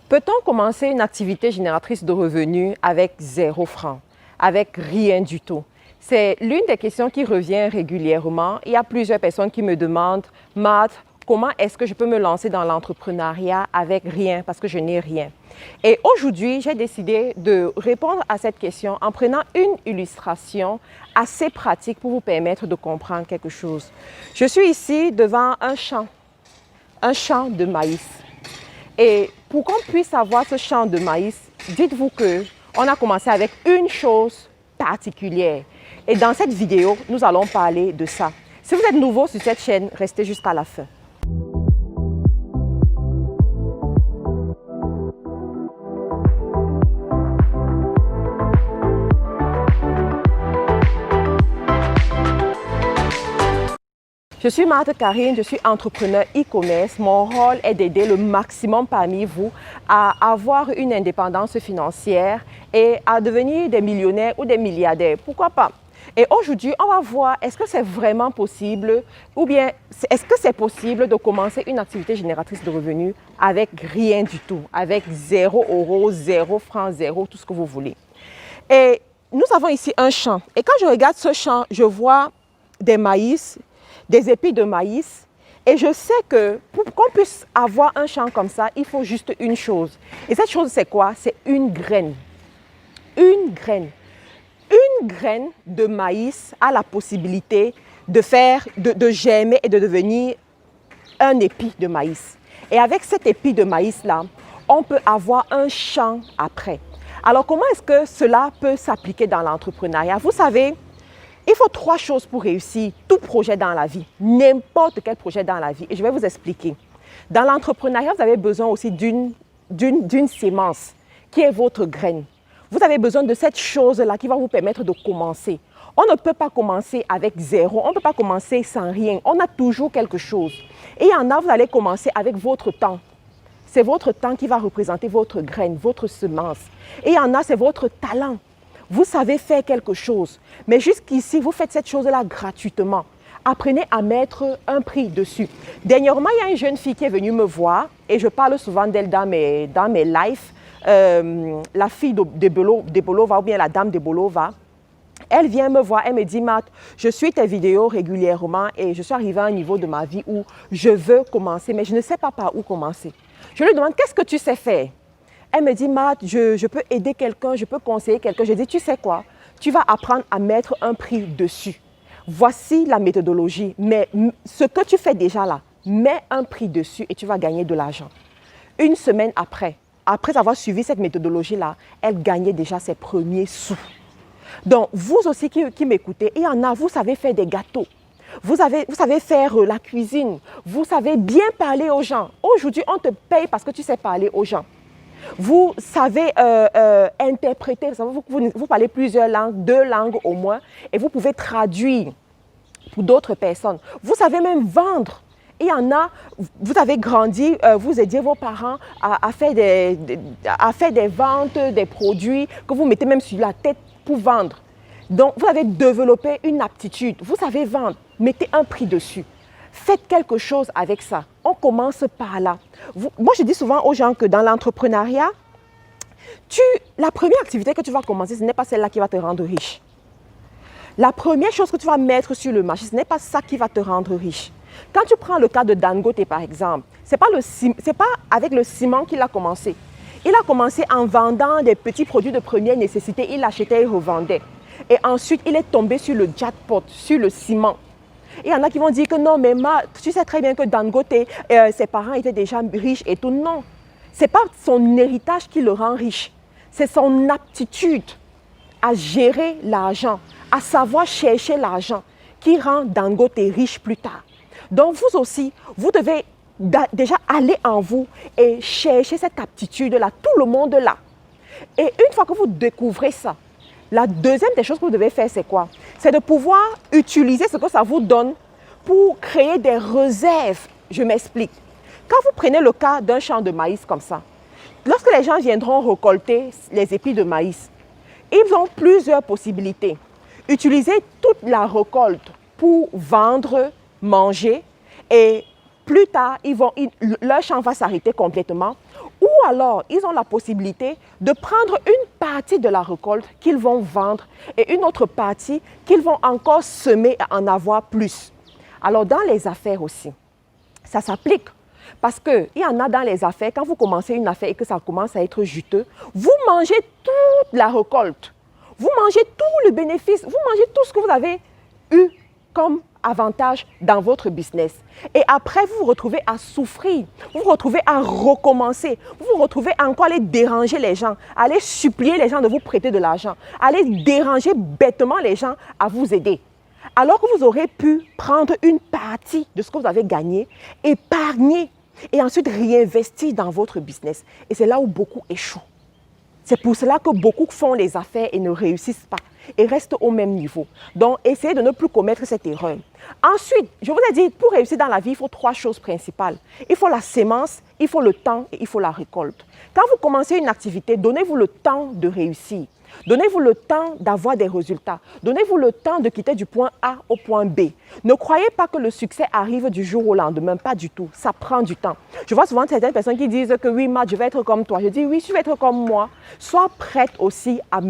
Peut-on commencer une activité génératrice de revenus avec 0 francs, avec rien du tout? C'est l'une des questions qui revient régulièrement. Il y a plusieurs personnes qui me demandent, Matt, comment est-ce que je peux me lancer dans l'entrepreneuriat avec rien, parce que je n'ai rien? Et aujourd'hui, j'ai décidé de répondre à cette question en prenant une illustration assez pratique pour vous permettre de comprendre quelque chose. Je suis ici devant un champ de maïs. Et pour qu'on puisse avoir ce champ de maïs, dites-vous qu'on a commencé avec une chose particulière. Et dans cette vidéo, nous allons parler de ça. Si vous êtes nouveau sur cette chaîne, restez jusqu'à la fin. Je suis Marthe Karine, je suis entrepreneur e-commerce. Mon rôle est d'aider le maximum parmi vous à avoir une indépendance financière et à devenir des millionnaires ou des milliardaires. Pourquoi pas? Et aujourd'hui, on va voir est-ce que c'est vraiment possible ou bien est-ce que c'est possible de commencer une activité génératrice de revenus avec rien du tout, avec 0 euros, 0 francs, 0, tout ce que vous voulez. Et nous avons ici un champ. Et quand je regarde ce champ, je vois des maïs, des épis de maïs. Et je sais que pour qu'on puisse avoir un champ comme ça, il faut juste une chose. Et cette chose, c'est quoi? C'est une graine. Une graine. Une graine de maïs a la possibilité de germer et de devenir un épi de maïs. Et avec cet épi de maïs-là, on peut avoir un champ après. Alors, comment est-ce que cela peut s'appliquer dans l'entrepreneuriat? Vous savez, il faut 3 choses pour réussir tout projet dans la vie, n'importe quel projet dans la vie. Et je vais vous expliquer. Dans l'entrepreneuriat, vous avez besoin aussi d'une sémence qui est votre graine. Vous avez besoin de cette chose-là qui va vous permettre de commencer. On ne peut pas commencer avec 0, on ne peut pas commencer sans rien. On a toujours quelque chose. Et il y en a, vous allez commencer avec votre temps. C'est votre temps qui va représenter votre graine, votre semence. Et il y en a, c'est votre talent. Vous savez faire quelque chose, mais jusqu'ici, vous faites cette chose-là gratuitement. Apprenez à mettre un prix dessus. Dernièrement, il y a une jeune fille qui est venue me voir et je parle souvent d'elle dans mes lives. La fille de Bolova ou bien la dame de Bolova. Elle vient me voir, elle me dit, Matt, je suis tes vidéos régulièrement et je suis arrivée à un niveau de ma vie où je veux commencer, mais je ne sais pas par où commencer. Je lui demande, qu'est-ce que tu sais faire? Elle me dit, Matt, je peux aider quelqu'un, je peux conseiller quelqu'un. Je dis, tu sais quoi? Tu vas apprendre à mettre un prix dessus. Voici la méthodologie. Mais ce que tu fais déjà là, mets un prix dessus et tu vas gagner de l'argent. Une semaine après avoir suivi cette méthodologie-là, elle gagnait déjà ses premiers sous. Donc, vous aussi qui m'écoutez, il y en a, vous savez faire des gâteaux. Vous savez faire la cuisine. Vous savez bien parler aux gens. Aujourd'hui, on te paye parce que tu sais parler aux gens. Vous savez interpréter, vous parlez plusieurs langues, 2 langues au moins, et vous pouvez traduire pour d'autres personnes. Vous savez même vendre. Il y en a, vous avez grandi, vous aidiez vos parents à faire des ventes, des produits que vous mettez même sur la tête pour vendre. Donc, vous avez développé une aptitude. Vous savez vendre, mettez un prix dessus. Faites quelque chose avec ça. On commence par là. Moi, je dis souvent aux gens que dans l'entrepreneuriat, la première activité que tu vas commencer, ce n'est pas celle-là qui va te rendre riche. La première chose que tu vas mettre sur le marché, ce n'est pas ça qui va te rendre riche. Quand tu prends le cas de Dangote, par exemple, ce n'est pas avec le ciment qu'il a commencé. Il a commencé en vendant des petits produits de première nécessité. Il achetait et revendait. Et ensuite, il est tombé sur le jackpot, sur le ciment. Il y en a qui vont dire que non, mais tu sais très bien que Dangote, ses parents étaient déjà riches et tout. Non, ce n'est pas son héritage qui le rend riche. C'est son aptitude à gérer l'argent, à savoir chercher l'argent qui rend Dangote riche plus tard. Donc vous aussi, vous devez déjà aller en vous et chercher cette aptitude-là. Tout le monde l'a. Et une fois que vous découvrez ça, la deuxième des choses que vous devez faire, c'est quoi? C'est de pouvoir utiliser ce que ça vous donne pour créer des réserves. Je m'explique. Quand vous prenez le cas d'un champ de maïs comme ça, lorsque les gens viendront récolter les épis de maïs, ils ont plusieurs possibilités. Utiliser toute la récolte pour vendre, manger et plus tard, leur champ va s'arrêter complètement. Ou alors, ils ont la possibilité de prendre une partie de la récolte qu'ils vont vendre et une autre partie qu'ils vont encore semer et en avoir plus. Alors, dans les affaires aussi, ça s'applique. Parce qu'il y en a dans les affaires, quand vous commencez une affaire et que ça commence à être juteux, vous mangez toute la récolte. Vous mangez tout le bénéfice, vous mangez tout ce que vous avez eu comme avantage dans votre business. Et après, vous vous retrouvez à souffrir, vous vous retrouvez à recommencer, vous vous retrouvez à encore aller déranger les gens, aller supplier les gens de vous prêter de l'argent, aller déranger bêtement les gens à vous aider. Alors que vous aurez pu prendre une partie de ce que vous avez gagné, épargner et ensuite réinvestir dans votre business. Et c'est là où beaucoup échouent. C'est pour cela que beaucoup font les affaires et ne réussissent pas et restent au même niveau. Donc, essayez de ne plus commettre cette erreur. Ensuite, je vous ai dit, pour réussir dans la vie, il faut 3 choses principales. Il faut la sémence, il faut le temps et il faut la récolte. Quand vous commencez une activité, donnez-vous le temps de réussir. Donnez-vous le temps d'avoir des résultats. Donnez-vous le temps de quitter du point A au point B. Ne croyez pas que le succès arrive du jour au lendemain, pas du tout. Ça prend du temps. Je vois souvent certaines personnes qui disent que oui, Matt, je vais être comme toi. Je dis oui, tu vas être comme moi. Sois prête aussi à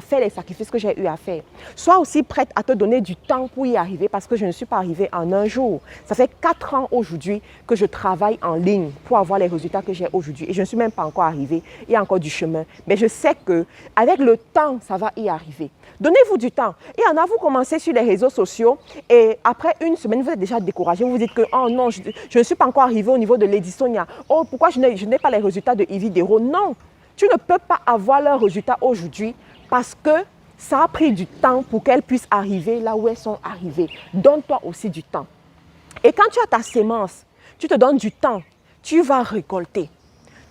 faire les sacrifices que j'ai eu à faire. Sois aussi prête à te donner du temps pour y arriver parce que je ne suis pas arrivée en un jour. Ça fait 4 ans aujourd'hui que je travaille en ligne pour avoir les résultats que j'ai aujourd'hui. Et je ne suis même pas encore arrivée. Il y a encore du chemin. Mais je sais qu'avec le temps, ça va y arriver. Donnez-vous du temps. Il y en a, vous commencez sur les réseaux sociaux et après une semaine, vous êtes déjà découragé. Vous vous dites que oh non, je ne suis pas encore arrivé au niveau de Lady Sonia. Oh, pourquoi je n'ai pas les résultats de Ivy Dero? Non, tu ne peux pas avoir leurs résultats aujourd'hui parce que ça a pris du temps pour qu'elles puissent arriver là où elles sont arrivées. Donne-toi aussi du temps. Et quand tu as ta sémence, tu te donnes du temps, tu vas récolter.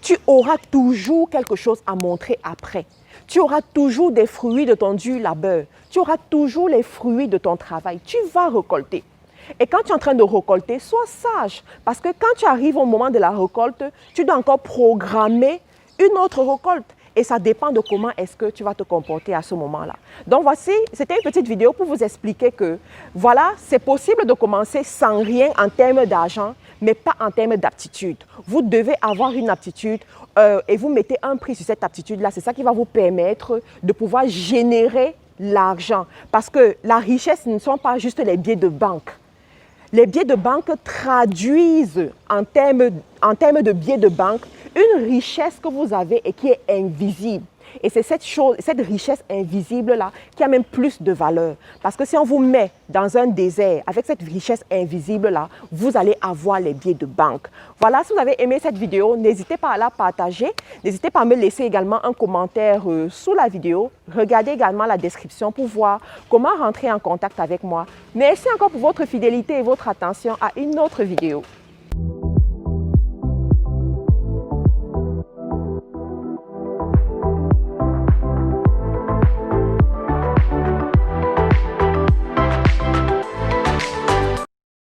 Tu auras toujours quelque chose à montrer après. Tu auras toujours des fruits de ton dur labeur. Tu auras toujours les fruits de ton travail. Tu vas récolter. Et quand tu es en train de récolter, sois sage. Parce que quand tu arrives au moment de la récolte, tu dois encore programmer une autre récolte. Et ça dépend de comment est-ce que tu vas te comporter à ce moment-là. Donc voici, c'était une petite vidéo pour vous expliquer que voilà, c'est possible de commencer sans rien en termes d'argent, mais pas en termes d'aptitude. Vous devez avoir une aptitude et vous mettez un prix sur cette aptitude-là. C'est ça qui va vous permettre de pouvoir générer l'argent. Parce que la richesse ne sont pas juste les billets de banque. Les billets de banque traduisent en termes de billets de banque une richesse que vous avez et qui est invisible. Et c'est cette richesse invisible-là qui a même plus de valeur. Parce que si on vous met dans un désert avec cette richesse invisible-là, vous allez avoir les billets de banque. Voilà, si vous avez aimé cette vidéo, n'hésitez pas à la partager. N'hésitez pas à me laisser également un commentaire sous la vidéo. Regardez également la description pour voir comment rentrer en contact avec moi. Merci encore pour votre fidélité et votre attention à une autre vidéo.